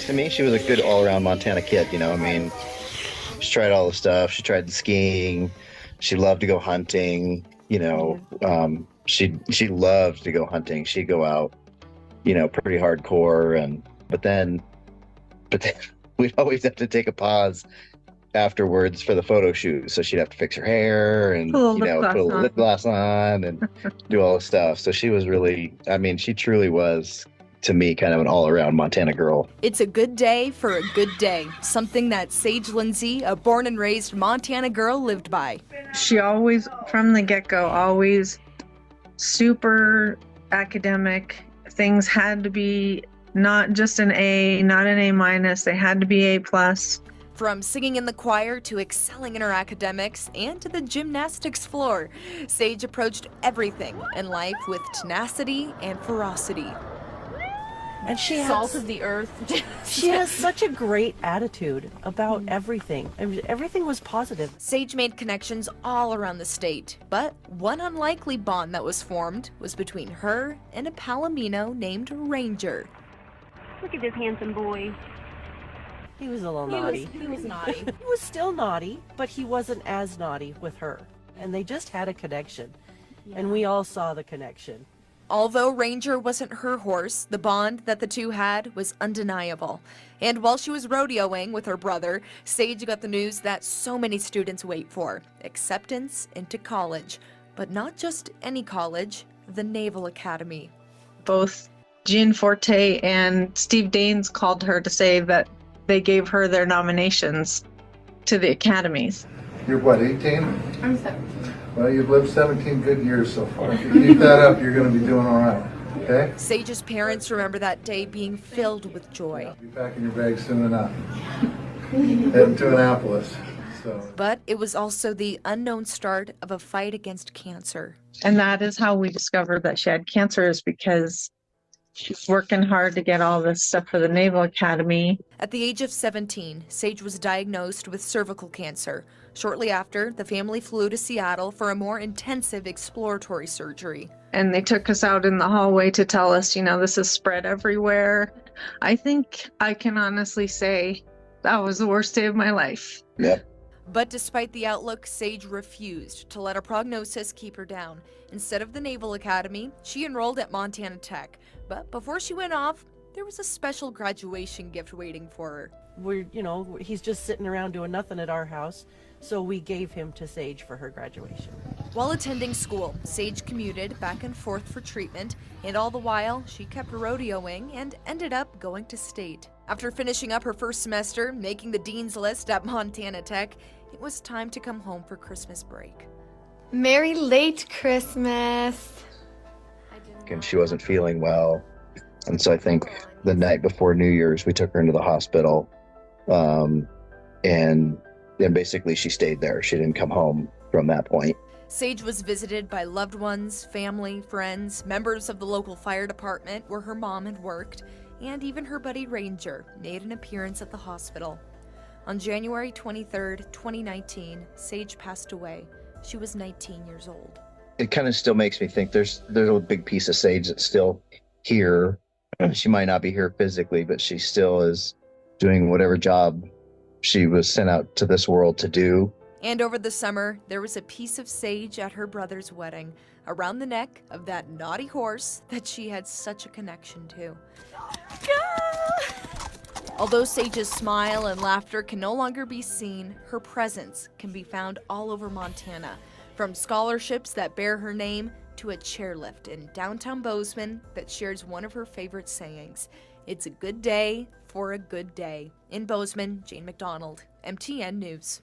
To me, she was a good all-around Montana kid, you know. I mean, she tried all the stuff. She tried the skiing. She loved to go hunting, you Yeah. know. She loved to go hunting. She'd go out, pretty hardcore, but then we'd always have to take a pause afterwards for the photo shoot. So she'd have to fix her hair Put a and, little lip put gloss a lip on. gloss on and do all the stuff. So she was really, I mean, she truly was, to me, kind of an all-around Montana girl. It's a good day for a good day, something that Sage Lindsay, a born and raised Montana girl, lived by. She always, from the get-go, always super academic. Things had to be not just an A, not an A minus. They had to be A plus. From singing in the choir to excelling in her academics and to the gymnastics floor, Sage approached everything in life with tenacity and ferocity. And she Salt has, of the earth. she has such a great attitude about everything. I mean, everything was positive. Sage made connections all around the state, but one unlikely bond that was formed was between her and a Palomino named Ranger. Look at this handsome boy. He was a little naughty. He was naughty. He was still naughty, but he wasn't as naughty with her. And they just had a connection. And we all saw the connection. Although Ranger wasn't her horse, the bond that the two had was undeniable. And while she was rodeoing with her brother, Sage got the news that so many students wait for: acceptance into college. But not just any college, the Naval Academy. Both Jean Forte and Steve Daines called her to say that they gave her their nominations to the academies. You're what, 18? I'm 17. Well, you've lived 17 good years so far. If you keep that up, you're going to be doing all right, okay? Sage's parents remember that day being filled with joy. Be packing your bags soon enough. Heading to Annapolis. So. But it was also the unknown start of a fight against cancer. And that is how we discovered that she had cancer, is because she's working hard to get all this stuff for the Naval Academy. At the age of 17, Sage was diagnosed with cervical cancer. Shortly after, the family flew to Seattle for a more intensive exploratory surgery. And they took us out in the hallway to tell us, this is spread everywhere. I think I can honestly say that was the worst day of my life. Yep. But despite the outlook, Sage refused to let a prognosis keep her down. Instead of the Naval Academy, she enrolled at Montana Tech. But before she went off, there was a special graduation gift waiting for her. He's just sitting around doing nothing at our house. So we gave him to Sage for her graduation. While attending school, Sage commuted back and forth for treatment, and all the while, she kept rodeoing and ended up going to state. After finishing up her first semester, making the dean's list at Montana Tech, it was time to come home for Christmas break. Merry late Christmas. And she wasn't feeling well. And so I think the night before New Year's, we took her into the hospital. And basically she stayed there. She didn't come home from that point. Sage was visited by loved ones, family, friends, members of the local fire department where her mom had worked, and even her buddy Ranger made an appearance at the hospital. On January 23, 2019, Sage passed away. She was 19 years old. It kind of still makes me think there's a big piece of Sage that's still here. She might not be here physically, but she still is doing whatever job she was sent out to this world to do. And over the summer, there was a piece of Sage at her brother's wedding, around the neck of that naughty horse that she had such a connection to. Although Sage's smile and laughter can no longer be seen, her presence can be found all over Montana, from scholarships that bear her name to a chairlift in downtown Bozeman that shares one of her favorite sayings: "It's a good day for a good day." In Bozeman, Jane McDonald, MTN News.